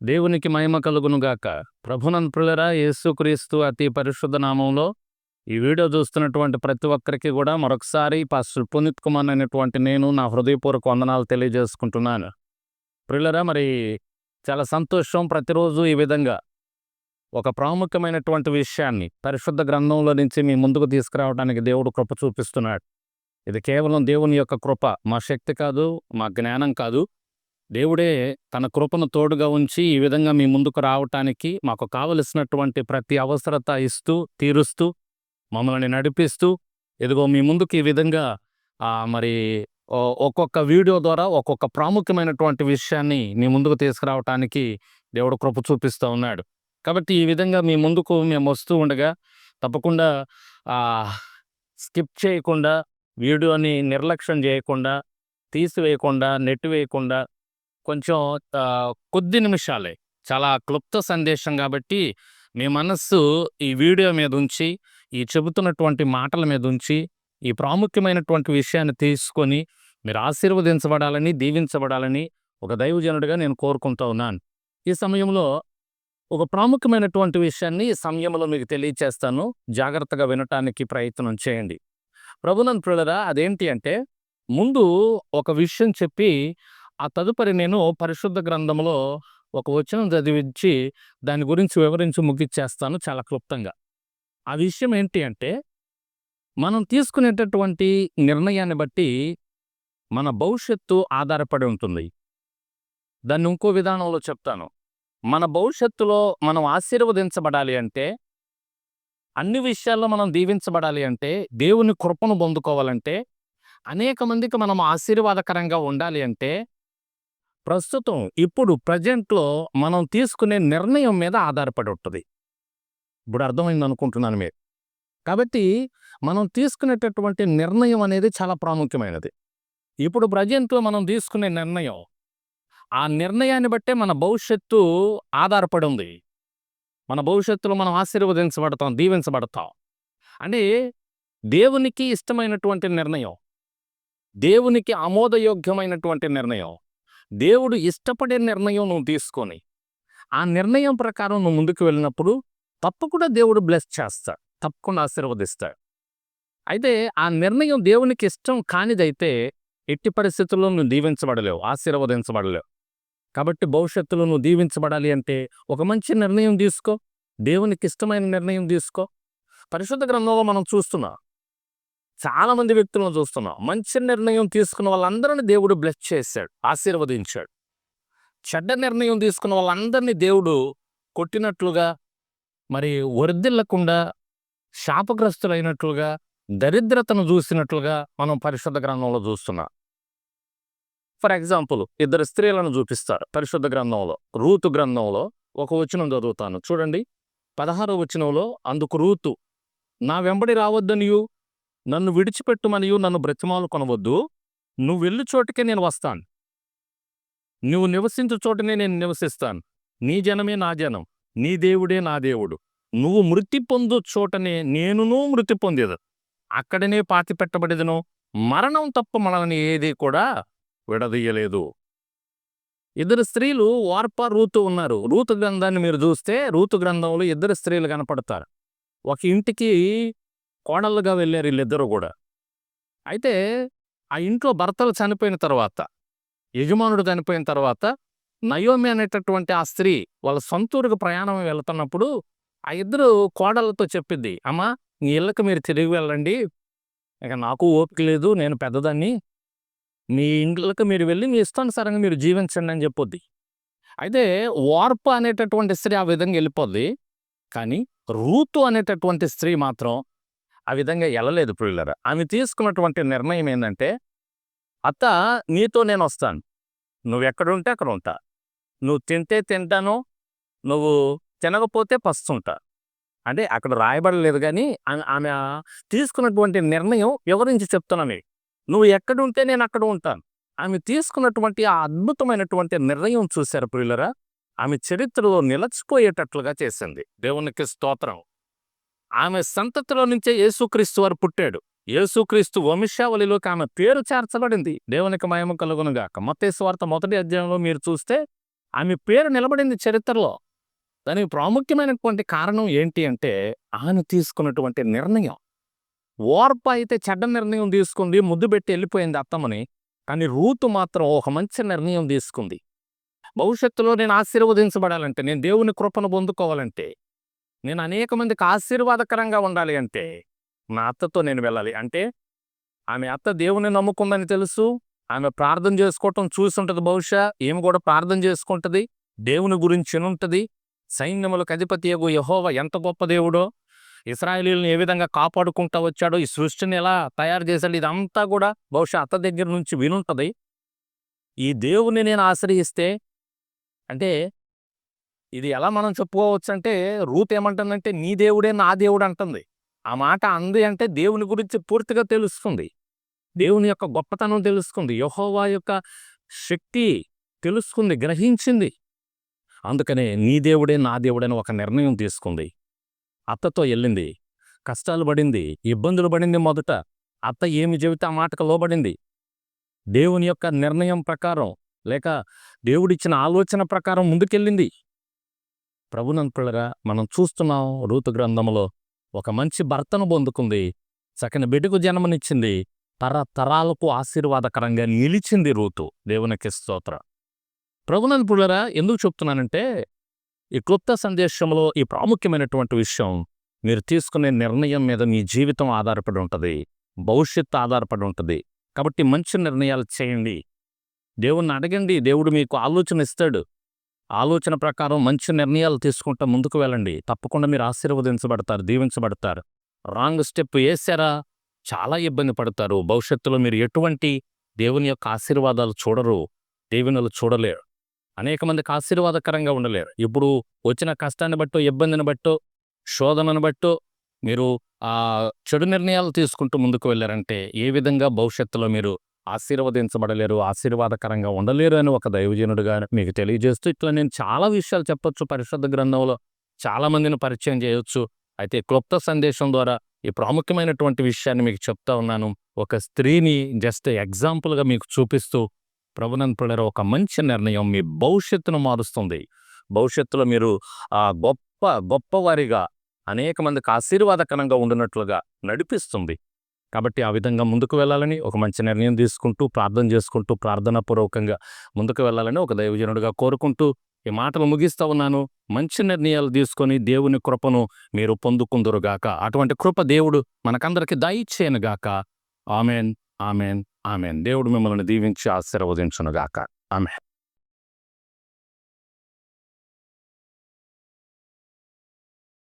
దేవునికి మహిమ కలుగునుగాక. ప్రభునందు ప్రియులారా, యేసుక్రీస్తు అతి పరిశుద్ధ నామంలో ఈ వీడియో చూస్తున్నటువంటి ప్రతి ఒక్కరికి కూడా మరొకసారి పాస్టర్ పునీత్ కుమార్ అనేటువంటి నేను నా హృదయపూర్వక వందనాలు తెలియజేసుకుంటున్నాను. ప్రియులారా, మరి చాలా సంతోషం. ప్రతిరోజు ఈ విధంగా ఒక ప్రాముఖ్యమైనటువంటి విషయాన్ని పరిశుద్ధ గ్రంథంలో నుంచి మీ ముందుకు తీసుకురావడానికి దేవుడు కృప చూపిస్తున్నాడు. ఇది కేవలం దేవుని యొక్క కృప, మా శక్తి కాదు, మా జ్ఞానం కాదు. దేవుడే తన కృపను తోడుగా ఉంచి ఈ విధంగా మీ ముందుకు రావటానికి మాకు కావలసినటువంటి ప్రతి అవసరత ఇస్తూ, తీరుస్తూ, మమ్మల్ని నడిపిస్తూ, ఇదిగో మీ ముందుకు ఈ విధంగా మరి ఒక్కొక్క వీడియో ద్వారా ఒక్కొక్క ప్రాముఖ్యమైనటువంటి విషయాన్ని మీ ముందుకు తీసుకురావటానికి దేవుడు కృప చూపిస్తూ ఉన్నాడు. కాబట్టి ఈ విధంగా మీ ముందుకు మేము వస్తూ ఉండగా తప్పకుండా స్కిప్ చేయకుండా, వీడియోని నిర్లక్ష్యం చేయకుండా, తీసివేయకుండా, నెట్టివేయకుండా కొంచెం కొద్ది నిమిషాలే, చాలా క్లుప్త సందేశం కాబట్టి మీ మనస్సు ఈ వీడియో మీద ఉంచి, ఈ చెబుతున్నటువంటి మాటల మీద ఉంచి, ఈ ప్రాముఖ్యమైనటువంటి విషయాన్ని తీసుకొని మీరు ఆశీర్వదించబడాలని, దీవించబడాలని ఒక దైవజనుడిగా నేను కోరుకుంటూ ఉన్నాను. ఈ సమయంలో ఒక ప్రాముఖ్యమైనటువంటి విషయాన్ని ఈ సమయంలో మీకు తెలియచేస్తాను. జాగ్రత్తగా వినటానికి ప్రయత్నం చేయండి. ప్రభునందు ప్రియులారా, అదేంటి అంటే, ముందు ఒక విషయం చెప్పి ఆ తదుపరి నేను పరిశుద్ధ గ్రంథంలో ఒక వచనం చదివించి దాని గురించి వివరించి ముగిచ్చేస్తాను చాలా క్లుప్తంగా. ఆ విషయం ఏంటి అంటే, మనం తీసుకునేటటువంటి నిర్ణయాన్ని బట్టి మన భవిష్యత్తు ఆధారపడి ఉంటుంది. దాన్ని ఇంకో విధానంలో చెప్తాను. మన భవిష్యత్తులో మనం ఆశీర్వదించబడాలి అంటే, అన్ని విషయాల్లో మనం దీవించబడాలి అంటే, దేవుని కృపను పొందుకోవాలంటే, అనేక మందికి మనం ఆశీర్వాదకరంగా ఉండాలి అంటే, ప్రస్తుతం ఇప్పుడు ప్రజెంట్లో మనం తీసుకునే నిర్ణయం మీద ఆధారపడి ఉంటుంది. ఇప్పుడు అర్థమైంది అనుకుంటున్నాను మీరు. కాబట్టి మనం తీసుకునేటటువంటి నిర్ణయం అనేది చాలా ప్రాముఖ్యమైనది. ఇప్పుడు ప్రజెంట్లో మనం తీసుకునే నిర్ణయం, ఆ నిర్ణయాన్ని బట్టే మన భవిష్యత్తు ఆధారపడి ఉంది. మన భవిష్యత్తులో మనం ఆశీర్వదించబడతాం, దీవించబడతాం. అంటే దేవునికి ఇష్టమైనటువంటి నిర్ణయం, దేవునికి ఆమోదయోగ్యమైనటువంటి నిర్ణయం, దేవుడు ఇష్టపడే నిర్ణయం నువ్వు తీసుకొని ఆ నిర్ణయం ప్రకారం నువ్వు ముందుకు వెళ్ళినప్పుడు తప్పకుండా దేవుడు బ్లెస్ చేస్తాడు, తప్పకుండా ఆశీర్వదిస్తాడు. అయితే ఆ నిర్ణయం దేవునికి ఇష్టం కానిదైతే ఎట్టి పరిస్థితుల్లో నువ్వు దీవించబడలేవు, ఆశీర్వదించబడలేవు. కాబట్టి భవిష్యత్తులో నువ్వు దీవించబడాలి అంటే ఒక మంచి నిర్ణయం తీసుకో, దేవునికి ఇష్టమైన నిర్ణయం తీసుకో. పరిశుద్ధ గ్రంథంలో మనం చూస్తున్నాం, చాలా మంది వ్యక్తులను చూస్తున్నాం. మంచి నిర్ణయం తీసుకున్న వాళ్ళందరినీ దేవుడు బ్లెస్ చేశాడు, ఆశీర్వదించాడు. చెడ్డ నిర్ణయం తీసుకున్న వాళ్ళందరినీ దేవుడు కొట్టినట్లుగా, మరి వర్ధిల్లకుండా, శాపగ్రస్తులైనట్లుగా, దరిద్రతను చూసినట్లుగా మనం పరిశుద్ధ గ్రంథంలో చూస్తున్నాం. ఫర్ ఎగ్జాంపుల్, ఇద్దరు స్త్రీలను చూపిస్తారు పరిశుద్ధ గ్రంథంలో. రూతు గ్రంథంలో ఒక వచనం చదువుతాను చూడండి. 16వ వచనంలో, అందుకు రూతు, నా వెంబడి రావద్దనియు, నన్ను విడిచిపెట్టుమనియు నన్ను బ్రతిమాలు కొనవద్దు. నువ్వు వెళ్ళు చోటుకే నేను వస్తాను, నువ్వు నివసించు చోటనే నేను నివసిస్తాను. నీ జనమే నా జనం, నీ దేవుడే నా దేవుడు. నువ్వు మృతి పొందు చోటనే నేనునూ మృతి పొందేదు, అక్కడనే పాతి పెట్టబడేదను. మరణం తప్ప మనల్ని ఏది కూడా విడదీయలేదు. ఇద్దరు స్త్రీలు వార్ప, రూతు ఉన్నారు. రూతు గ్రంథాన్ని మీరు చూస్తే రూతు గ్రంథంలో ఇద్దరు స్త్రీలు కనపడతారు. ఒక ఇంటికి కోడళ్ళుగా వెళ్ళారు వీళ్ళిద్దరూ కూడా. అయితే ఆ ఇంట్లో భర్తలు చనిపోయిన తర్వాత, యజమానుడు చనిపోయిన తర్వాత, నయోమి అనేటటువంటి ఆ స్త్రీ వాళ్ళ సొంతూరుకు ప్రయాణం వెళ్తున్నప్పుడు ఆ ఇద్దరు కోడళ్ళతో చెప్పిద్ది, అమ్మా మీ ఇళ్ళకి మీరు తిరిగి వెళ్ళండి, ఇక నాకు ఓపిక లేదు, నేను పెద్దదాన్ని, మీ ఇంట్లోకి మీరు వెళ్ళి మీ ఇష్టానుసారంగా మీరు జీవించండి అని చెప్పొద్ది. అయితే వార్ప అనేటటువంటి స్త్రీ ఆ విధంగా వెళ్ళిపోద్ది. కానీ రూతు అనేటటువంటి స్త్రీ మాత్రం ఆ విధంగా వెళ్ళలేదు ప్రియులారా. ఆమె తీసుకున్నటువంటి నిర్ణయం ఏంటంటే, అత్త నీతో నేను వస్తాను, నువ్వు ఎక్కడుంటే అక్కడ ఉంటా, నువ్వు తింటే తింటాను, నువ్వు తినకపోతే పస్తుంటా. అంటే అక్కడ రాయబడలేదు, కానీ ఆమె తీసుకున్నటువంటి నిర్ణయం వివరించి చెప్తున్నాను. నువ్వు ఎక్కడుంటే నేను అక్కడ ఉంటాను. ఆమె తీసుకున్నటువంటి ఆ అద్భుతమైనటువంటి నిర్ణయం చూశారు ప్రియులారా, ఆమె చరిత్రలో నిలచిపోయేటట్లుగా చేసింది. దేవునికి స్తోత్రం. ఆమె సంతతిలో నుంచే యేసుక్రీస్తు వారు పుట్టాడు. యేసుక్రీస్తు వంశావళిలోకి ఆమె పేరు చేర్చబడింది. దేవునికి మహిమ కలుగునుగాక. మత్తయి సువార్త 1వ అధ్యాయంలో మీరు చూస్తే ఆమె పేరు నిలబడింది చరిత్రలో. దానికి ప్రాముఖ్యమైనటువంటి కారణం ఏంటి అంటే, ఆమె తీసుకున్నటువంటి నిర్ణయం. ఓర్ప అయితే చెడ్డ నిర్ణయం తీసుకుంది, ముద్దు పెట్టి వెళ్ళిపోయింది అత్తమ్మని. కానీ రూతు మాత్రం ఒక మంచి నిర్ణయం తీసుకుంది. భవిష్యత్తులో నేను ఆశీర్వదించబడాలంటే, నేను దేవుని కృపను పొందుకోవాలంటే, నేను అనేక మందికి ఆశీర్వాదకరంగా ఉండాలి అంటే, నా అత్తతో నేను వెళ్ళాలి. అంటే ఆమె అత్త దేవుని నమ్ముకుందని తెలుసు. ఆమె ప్రార్థన చేసుకోవటం చూసుంటది బహుశా. ఈమె కూడా ప్రార్థన చేసుకుంటది. దేవుని గురించి వినుంటది. సైన్యములకు అధిపతియగు యెహోవా ఎంత గొప్ప దేవుడో, ఇశ్రాయేలీయులను ఏ విధంగా కాపాడుకుంటా వచ్చాడో, ఈ సృష్టిని ఎలా తయారు చేశాడో, ఇదంతా కూడా బహుశా అత్త దగ్గర నుంచి వినుంటది. ఈ దేవుని నేను ఆశ్రయిస్తే అంటే ఇది ఎలా మనం చెప్పుకోవచ్చంటే, రూత్ ఏమంటుందంటే, నీ దేవుడే నా దేవుడు అంటుంది. ఆ మాట అంది అంటే దేవుని గురించి పూర్తిగా తెలుస్తుంది. దేవుని యొక్క గొప్పతనం తెలుసుకుంది. యెహోవా యొక్క శక్తి తెలుసుకుంది, గ్రహించింది. అందుకనే నీ దేవుడే నా దేవుడని ఒక నిర్ణయం తీసుకుంది. అత్తతో వెళ్ళింది. కష్టాలు పడింది, ఇబ్బందులు పడింది మొదట. అత్త ఏమి చెబితే ఆ మాటకు లోబడింది. దేవుని యొక్క నిర్ణయం ప్రకారం లేక దేవుడిచ్చిన ఆలోచన ప్రకారం ముందుకెళ్ళింది. ప్రభునంతులరా, మనం చూస్తున్నాం రూతు గ్రంథంలో ఒక మంచి భర్తను పొందుకుంది. చక్కని బిడ్డకు జన్మనిచ్చింది. తరతరాలకు ఆశీర్వాదకరంగా నిలిచింది రూతు. దేవునికి స్తోత్రం. ప్రభునంతులరా, ఎందుకు చెప్తున్నానంటే, ఈ క్లుప్త సందేశంలో ఈ ప్రాముఖ్యమైనటువంటి విషయం, మీరు తీసుకునే నిర్ణయం మీద మీ జీవితం ఆధారపడి ఉంటుంది, భవిష్యత్తు ఆధారపడి ఉంటుంది. కాబట్టి మంచి నిర్ణయాలు చేయండి. దేవుణ్ణి అడగండి, దేవుడు మీకు ఆలోచన ఇస్తాడు. ఆలోచన ప్రకారం మంచి నిర్ణయాలు తీసుకుంటూ ముందుకు వెళ్ళండి. తప్పకుండా మీరు ఆశీర్వదించబడతారు, దీవించబడతారు. రాంగ్ స్టెప్ వేశారా చాలా ఇబ్బంది పడతారు. భవిష్యత్తులో మీరు ఎటువంటి దేవుని యొక్క ఆశీర్వాదాలు చూడరు, దేవునులు చూడలేరు. అనేక మందికి ఆశీర్వాదకరంగా ఉండలేరు. ఇప్పుడు వచ్చిన కష్టాన్ని బట్టో, ఇబ్బందిని బట్టో, శోధనను బట్టో మీరు చెడు నిర్ణయాలు తీసుకుంటూ ముందుకు వెళ్ళారంటే ఏ విధంగా భవిష్యత్తులో మీరు ఆశీర్వదించబడలేరు, ఆశీర్వాదకరంగా ఉండలేరు అని ఒక దైవజనుడిగా మీకు తెలియజేస్తూ, ఇట్లా నేను చాలా విషయాలు చెప్పొచ్చు. పరిశుద్ధ గ్రంథంలో చాలా మందిని పరిచయం చేయొచ్చు. అయితే క్లుప్త సందేశం ద్వారా ఈ ప్రాముఖ్యమైనటువంటి విషయాన్ని మీకు చెప్తా ఉన్నాను. ఒక స్త్రీని జస్ట్ ఎగ్జాంపుల్గా మీకు చూపిస్తూ, ప్రభునంతులారా, ఒక మంచి నిర్ణయం మీ భవిష్యత్తును మారుస్తుంది. భవిష్యత్తులో మీరు గొప్పవారిగా అనేక మందికి ఆశీర్వాదకరంగా ఉండినట్లుగా నడిపిస్తుంది. కాబట్టి ఆ విధంగా ముందుకు వెళ్ళాలని, ఒక మంచి నిర్ణయం తీసుకుంటూ, ప్రార్థన చేసుకుంటూ, ప్రార్థనాపూర్వకంగా ముందుకు వెళ్ళాలని ఒక దైవజనుడిగా కోరుకుంటూ ఈ మాటలు ముగిస్తా ఉన్నాను. మంచి నిర్ణయాలు తీసుకొని దేవుని కృపను మీరు పొందుకుందురుగాక. అటువంటి కృప దేవుడు మనకందరికి దయచేయనుగాక. Amen, amen, amen. దేవుడు మిమ్మల్ని దీవించి ఆశీర్వదించునుగాక. ఆమెన్.